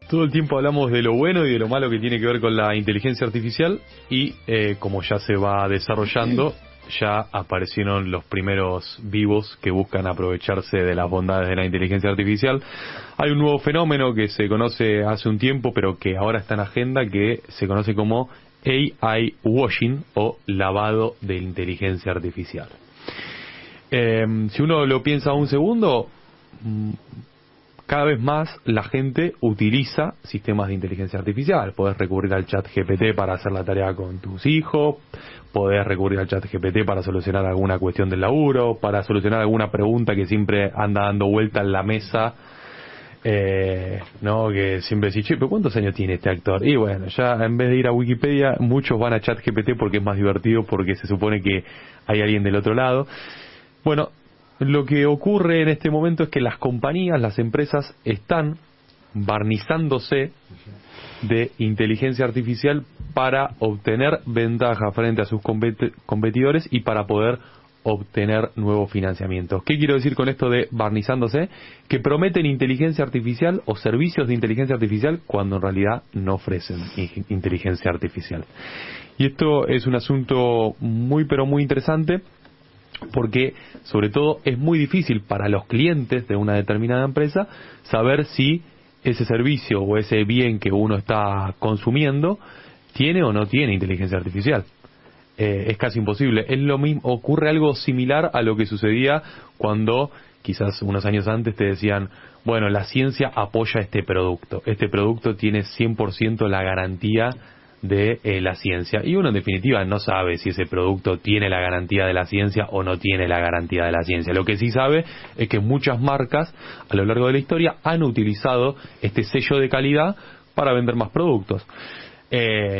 Todo el tiempo hablamos de lo bueno y de lo malo que tiene que ver con la inteligencia artificial y como ya se va desarrollando, ya aparecieron los primeros vivos que buscan aprovecharse de las bondades de la inteligencia artificial. Hay un nuevo fenómeno que se conoce hace un tiempo, pero que ahora está en agenda, que se conoce como AI washing o lavado de inteligencia artificial. Si uno lo piensa un segundo, cada vez más la gente utiliza sistemas de inteligencia artificial. Podés recurrir al chat GPT para hacer la tarea con tus hijos, podés recurrir al chat GPT para solucionar alguna cuestión del laburo, para solucionar alguna pregunta que siempre anda dando vuelta en la mesa, ¿no? Que siempre decís, che, pero ¿cuántos años tiene este actor? Y bueno, ya en vez de ir a Wikipedia, muchos van a chat GPT porque es más divertido, porque se supone que hay alguien del otro lado. Bueno, lo que ocurre en este momento es que las compañías, las empresas, están barnizándose de inteligencia artificial para obtener ventaja frente a sus competidores y para poder obtener nuevos financiamientos. ¿Qué quiero decir con esto de barnizándose? Que prometen inteligencia artificial o servicios de inteligencia artificial cuando en realidad no ofrecen inteligencia artificial. Y esto es un asunto muy pero muy interesante, porque sobre todo es muy difícil para los clientes de una determinada empresa saber si ese servicio o ese bien que uno está consumiendo tiene o no tiene inteligencia artificial. Es casi imposible. Es lo mismo, ocurre algo similar a lo que sucedía cuando quizás unos años antes te decían, bueno, la ciencia apoya este producto tiene 100% la garantía de la ciencia, y uno en definitiva no sabe si ese producto tiene la garantía de la ciencia o no tiene la garantía de la ciencia. Lo que sí sabe es que muchas marcas a lo largo de la historia han utilizado este sello de calidad para vender más productos.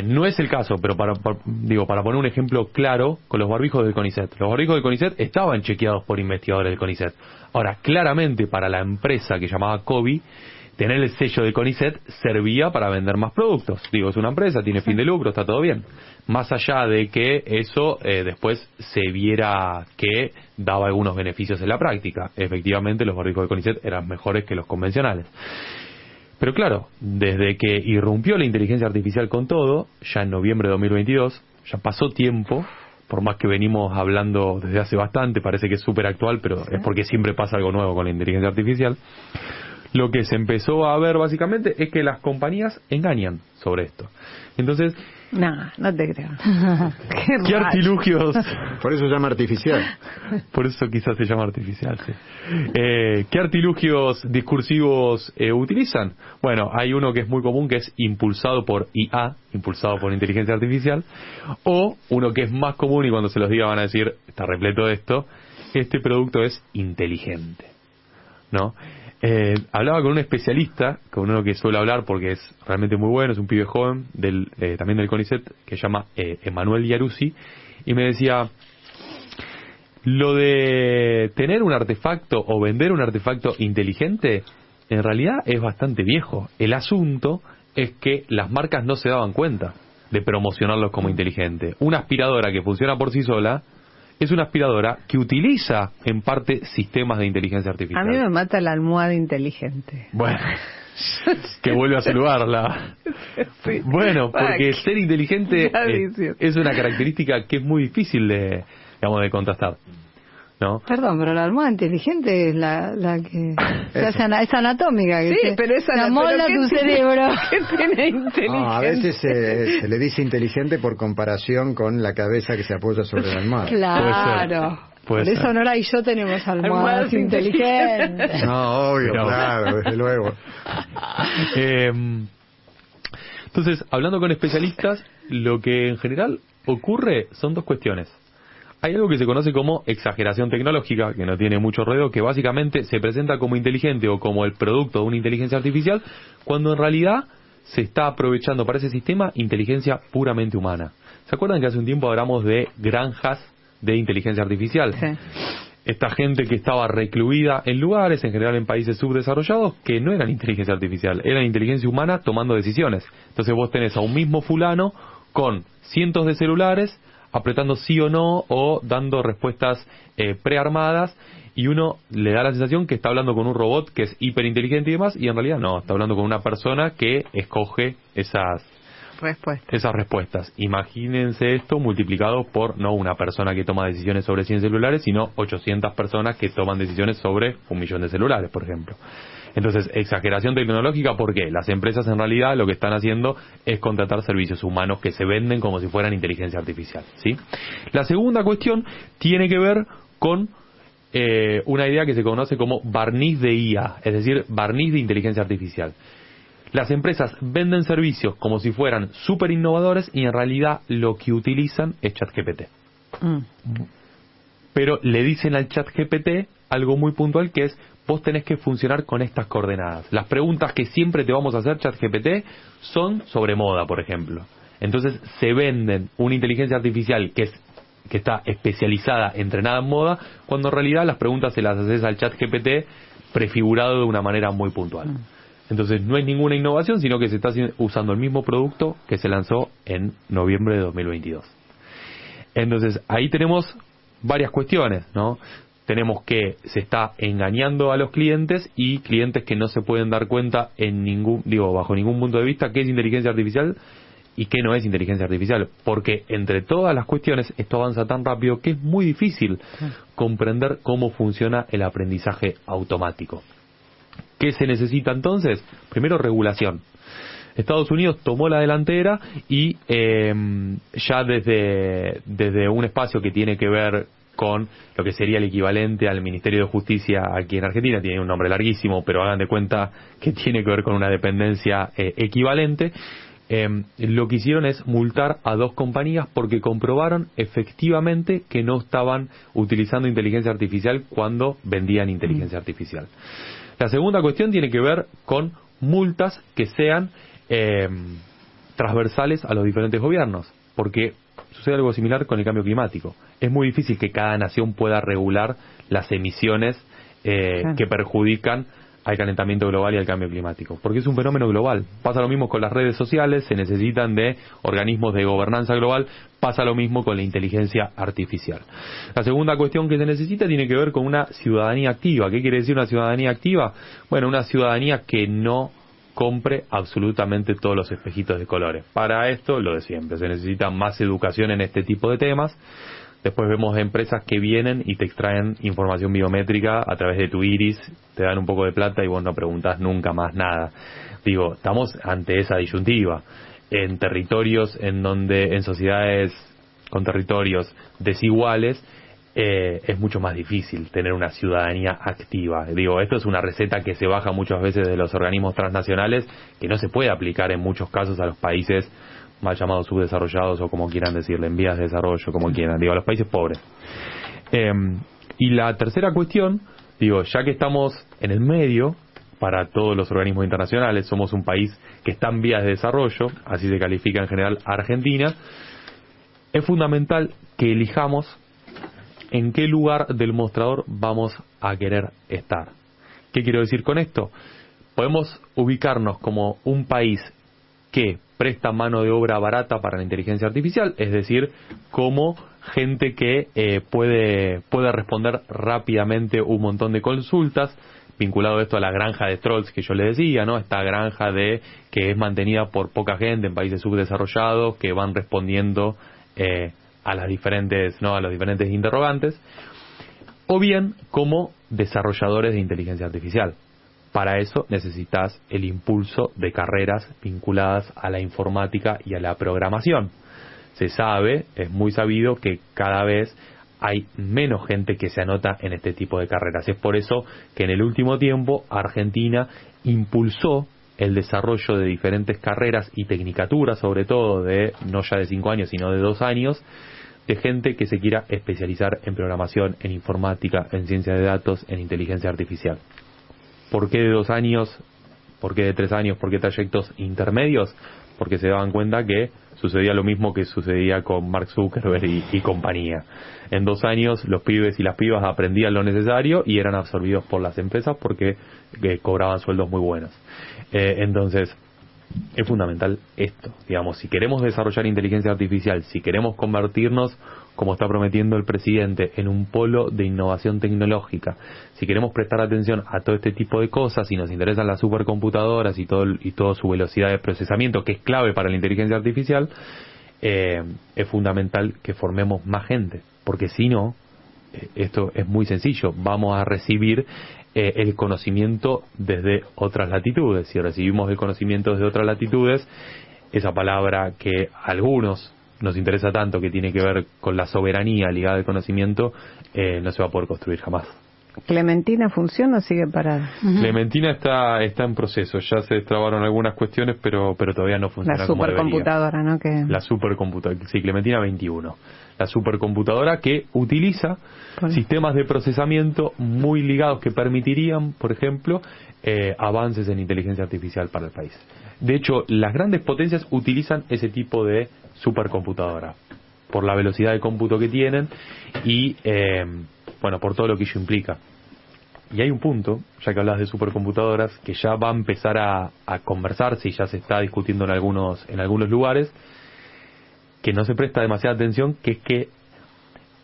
No es el caso, pero para poner un ejemplo claro, con los barbijos del CONICET. Los barbijos del CONICET estaban chequeados por investigadores del CONICET. Ahora, claramente para la empresa que llamaba COVID, tener el sello de CONICET servía para vender más productos. Es una empresa, tiene fin de lucro, está todo bien. Más allá de que eso después se viera que daba algunos beneficios en la práctica. Efectivamente, los barbijos de CONICET eran mejores que los convencionales. Pero claro, desde que irrumpió la inteligencia artificial con todo, ya en noviembre de 2022, ya pasó tiempo, por más que venimos hablando desde hace bastante, parece que es súper actual, pero es porque siempre pasa algo nuevo con la inteligencia artificial. Lo que se empezó a ver básicamente es que las compañías engañan sobre esto. Entonces, no te creo. ¿Qué artilugios? Por eso se llama artificial. Por eso quizás se llama artificial, sí. ¿Qué artilugios discursivos utilizan? Bueno, hay uno que es muy común, que es impulsado por IA, impulsado por inteligencia artificial, o uno que es más común, y cuando se los diga van a decir, está repleto de esto, este producto es inteligente, ¿no? Hablaba con un especialista, con uno que suele hablar porque es realmente muy bueno, es un pibe joven también del CONICET, que se llama Emanuel Yaruzzi, y me decía, lo de tener un artefacto o vender un artefacto inteligente en realidad es bastante viejo. El asunto es que las marcas no se daban cuenta de promocionarlos como inteligente. Una aspiradora que funciona por sí sola es una aspiradora que utiliza en parte sistemas de inteligencia artificial. A mí me mata la almohada inteligente. Bueno, que vuelve a saludarla. Sí. Bueno, porque ser inteligente es una característica que es muy difícil de contrastar, ¿no? Perdón, pero la almohada inteligente es la que es anatómica. Que sí, pero es amolda tu cerebro. ¿Qué tiene inteligente? No, a veces se le dice inteligente por comparación con la cabeza que se apoya sobre la almohada. Claro. Por eso Nora y yo tenemos almohadas inteligentes. No, obvio, claro, desde luego. Entonces, hablando con especialistas, lo que en general ocurre son dos cuestiones. Hay algo que se conoce como exageración tecnológica, que no tiene mucho ruido, que básicamente se presenta como inteligente o como el producto de una inteligencia artificial, cuando en realidad se está aprovechando para ese sistema inteligencia puramente humana. ¿Se acuerdan que hace un tiempo hablamos de granjas de inteligencia artificial? Sí. Esta gente que estaba recluida en lugares, en general en países subdesarrollados, que no eran inteligencia artificial, eran inteligencia humana tomando decisiones. Entonces vos tenés a un mismo fulano con cientos de celulares apretando sí o no o dando respuestas prearmadas, y uno le da la sensación que está hablando con un robot que es hiperinteligente y demás, y en realidad no, está hablando con una persona que escoge esas respuestas. Imagínense esto multiplicado por no una persona que toma decisiones sobre 100 celulares, sino 800 personas que toman decisiones sobre 1.000.000 de celulares, por ejemplo. Entonces, exageración tecnológica, ¿por qué? Las empresas en realidad lo que están haciendo es contratar servicios humanos que se venden como si fueran inteligencia artificial, ¿sí? La segunda cuestión tiene que ver con una idea que se conoce como barniz de IA, es decir, barniz de inteligencia artificial. Las empresas venden servicios como si fueran súper innovadores y en realidad lo que utilizan es ChatGPT. Pero le dicen al ChatGPT algo muy puntual que es: vos tenés que funcionar con estas coordenadas. Las preguntas que siempre te vamos a hacer, ChatGPT, son sobre moda, por ejemplo. Entonces se venden una inteligencia artificial que está especializada, entrenada en moda, cuando en realidad las preguntas se las haces al ChatGPT prefigurado de una manera muy puntual. Entonces no es ninguna innovación, sino que se está usando el mismo producto que se lanzó en noviembre de 2022. Entonces ahí tenemos varias cuestiones, ¿no? Tenemos que se está engañando a los clientes y clientes que no se pueden dar cuenta bajo ningún punto de vista qué es inteligencia artificial y qué no es inteligencia artificial, porque entre todas las cuestiones esto avanza tan rápido que es muy difícil comprender cómo funciona el aprendizaje automático. ¿Qué se necesita entonces? Primero, regulación. Estados Unidos tomó la delantera y ya desde un espacio que tiene que ver con lo que sería el equivalente al Ministerio de Justicia aquí en Argentina, tiene un nombre larguísimo, pero hagan de cuenta que tiene que ver con una dependencia equivalente. Lo que hicieron es multar a 2 compañías porque comprobaron efectivamente que no estaban utilizando inteligencia artificial cuando vendían inteligencia artificial. La segunda cuestión tiene que ver con multas que sean transversales a los diferentes gobiernos, porque sucede algo similar con el cambio climático. Es muy difícil que cada nación pueda regular las emisiones que perjudican al calentamiento global y al cambio climático, porque es un fenómeno global. Pasa lo mismo con las redes sociales, se necesitan de organismos de gobernanza global, pasa lo mismo con la inteligencia artificial. La segunda cuestión que se necesita tiene que ver con una ciudadanía activa. ¿Qué quiere decir una ciudadanía activa? Bueno, una ciudadanía que no compre absolutamente todos los espejitos de colores. Para esto, lo de siempre, se necesita más educación en este tipo de temas. Después vemos empresas que vienen y te extraen información biométrica a través de tu iris, te dan un poco de plata y vos no preguntás nunca más nada. Digo, estamos ante esa disyuntiva. En territorios en sociedades con territorios desiguales, es mucho más difícil tener una ciudadanía activa. Digo, esto es una receta que se baja muchas veces de los organismos transnacionales, que no se puede aplicar en muchos casos a los países mal llamados subdesarrollados o como quieran decirle, en vías de desarrollo, como quieran, digo, a los países pobres. Y la tercera cuestión, digo, ya que estamos en el medio, para todos los organismos internacionales, somos un país que está en vías de desarrollo, así se califica en general Argentina, es fundamental que elijamos en qué lugar del mostrador vamos a querer estar. ¿Qué quiero decir con esto? Podemos ubicarnos como un país que presta mano de obra barata para la inteligencia artificial, es decir, como gente que puede responder rápidamente un montón de consultas, vinculado esto a la granja de trolls que yo les decía, ¿no? Esta granja que es mantenida por poca gente en países subdesarrollados que van respondiendo a los diferentes interrogantes, o bien como desarrolladores de inteligencia artificial. Para eso necesitas el impulso de carreras vinculadas a la informática y a la programación. Se sabe, es muy sabido, que cada vez hay menos gente que se anota en este tipo de carreras. Es por eso que en el último tiempo Argentina impulsó el desarrollo de diferentes carreras y tecnicaturas, sobre todo no ya de 5 años, sino de 2 años, de gente que se quiera especializar en programación, en informática, en ciencia de datos, en inteligencia artificial. ¿Por qué de 2 años? ¿Por qué de 3 años? ¿Por qué trayectos intermedios? Porque se daban cuenta que sucedía lo mismo que sucedía con Mark Zuckerberg y compañía. En 2 años los pibes y las pibas aprendían lo necesario y eran absorbidos por las empresas porque cobraban sueldos muy buenos. Entonces, es fundamental esto. Digamos, si queremos desarrollar inteligencia artificial, si queremos convertirnos como está prometiendo el presidente, en un polo de innovación tecnológica, si queremos prestar atención a todo este tipo de cosas, si nos interesan las supercomputadoras y toda su velocidad de procesamiento, que es clave para la inteligencia artificial, es fundamental que formemos más gente, porque si no, esto es muy sencillo, vamos a recibir el conocimiento desde otras latitudes. Si recibimos el conocimiento desde otras latitudes, esa palabra que a algunos nos interesa tanto, que tiene que ver con la soberanía ligada al conocimiento, no se va a poder construir jamás. ¿Clementina funciona o sigue parada? Clementina está en proceso, ya se destrabaron algunas cuestiones, pero todavía no funciona como debería. La supercomputadora, ¿no? La supercomputadora, sí, Clementina 21. La supercomputadora que utiliza sistemas de procesamiento muy ligados que permitirían, por ejemplo, avances en inteligencia artificial para el país. De hecho, las grandes potencias utilizan ese tipo de supercomputadora por la velocidad de cómputo que tienen y por todo lo que ello implica. Y hay un punto, ya que hablas de supercomputadoras, que ya va a empezar a conversarse y ya se está discutiendo en algunos lugares, que no se presta demasiada atención, que es que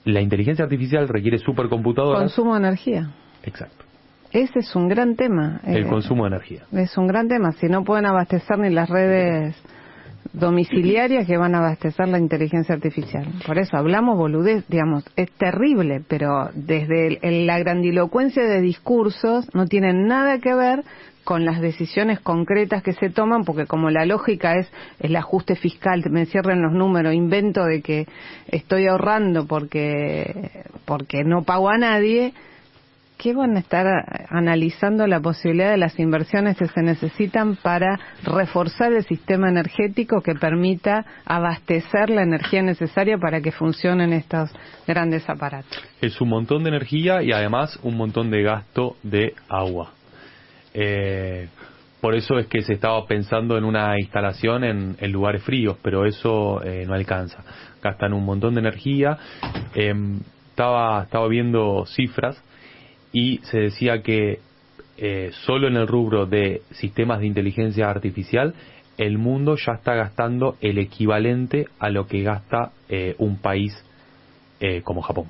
la inteligencia artificial requiere supercomputadoras. Consumo de energía. Exacto. Ese es un gran tema. El consumo de energía. Es un gran tema. Si no pueden abastecer ni las redes domiciliarias que van a abastecer la inteligencia artificial. Por eso hablamos boludez, digamos, es terrible, pero desde la grandilocuencia de discursos no tienen nada que ver con las decisiones concretas que se toman, porque como la lógica es el ajuste fiscal, me cierren los números, invento de que estoy ahorrando porque no pago a nadie, ¿qué van a estar analizando la posibilidad de las inversiones que se necesitan para reforzar el sistema energético que permita abastecer la energía necesaria para que funcionen estos grandes aparatos? Es un montón de energía y además un montón de gasto de agua. Por eso es que se estaba pensando en una instalación en lugares fríos, pero eso no alcanza. Gastan un montón de energía. Estaba viendo cifras y se decía que solo en el rubro de sistemas de inteligencia artificial el mundo ya está gastando el equivalente a lo que gasta un país como Japón.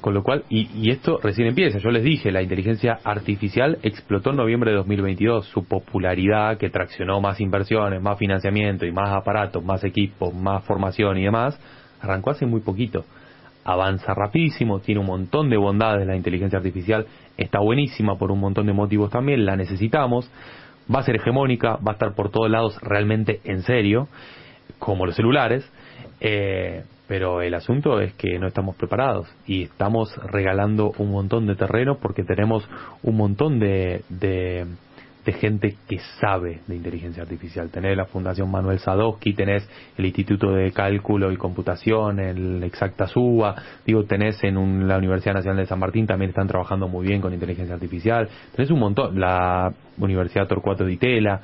Con lo cual, y esto recién empieza, yo les dije, la inteligencia artificial explotó en noviembre de 2022, su popularidad que traccionó más inversiones, más financiamiento y más aparatos, más equipos, más formación y demás, arrancó hace muy poquito. Avanza rapidísimo, tiene un montón de bondades la inteligencia artificial, está buenísima por un montón de motivos también, la necesitamos, va a ser hegemónica, va a estar por todos lados realmente en serio, como los celulares, pero el asunto es que no estamos preparados y estamos regalando un montón de terreno porque tenemos un montón de gente que sabe de inteligencia artificial. Tenés la Fundación Manuel Sadowski, tenés el Instituto de Cálculo y Computación, el Exacta Suba, tenés en la Universidad Nacional de San Martín, también están trabajando muy bien con inteligencia artificial, tenés un montón, la Universidad Torcuato Di Tella,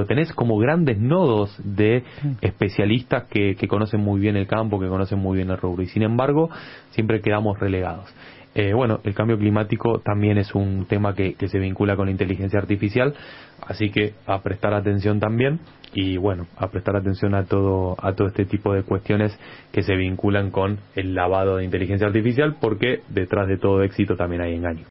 tenés como grandes nodos de especialistas que conocen muy bien el campo, que conocen muy bien el rubro, y sin embargo siempre quedamos relegados. El cambio climático también es un tema que se vincula con la inteligencia artificial, así que a prestar atención también y a prestar atención a todo este tipo de cuestiones que se vinculan con el lavado de inteligencia artificial, porque detrás de todo éxito también hay engaño.